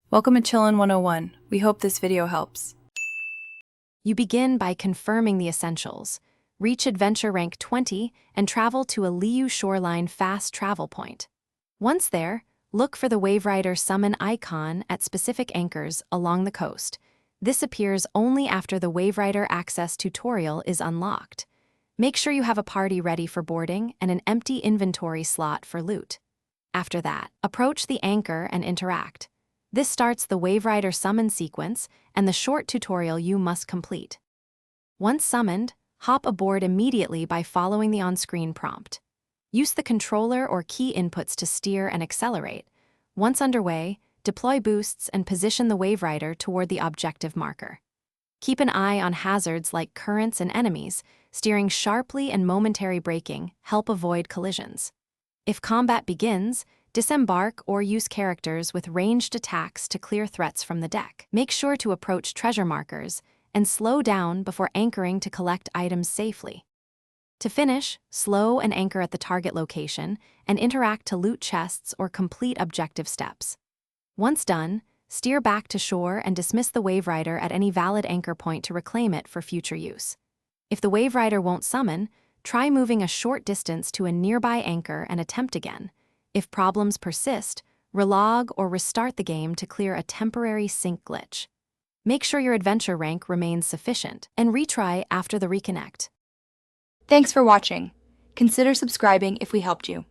Welcome to Chillin' 101. We hope this video helps. You begin by confirming the essentials. Reach adventure rank 20 and travel to a Liyue shoreline fast travel point. Once there, look for the Waverider summon icon at specific anchors along the coast. This appears only after the Waverider access tutorial is unlocked. Make sure you have a party ready for boarding and an empty inventory slot for loot. After that, approach the anchor and interact. This starts the Waverider summon sequence and the short tutorial you must complete. Once summoned, hop aboard immediately by following the on-screen prompt. Use the controller or key inputs to steer and accelerate. Once underway, deploy boosts and position the Waverider toward the objective marker. Keep an eye on hazards like currents and enemies. Steering sharply and momentary braking help avoid collisions. If combat begins, disembark or use characters with ranged attacks to clear threats from the deck. Make sure to approach treasure markers and slow down before anchoring to collect items safely. To finish, slow and anchor at the target location and interact to loot chests or complete objective steps. Once done, steer back to shore and dismiss the Waverider at any valid anchor point to reclaim it for future use. If the Waverider won't summon, try moving a short distance to a nearby anchor and attempt again. If problems persist, relog or restart the game to clear a temporary sync glitch. Make sure your adventure rank remains sufficient and retry after the reconnect. Thanks for watching. Consider subscribing if we helped you.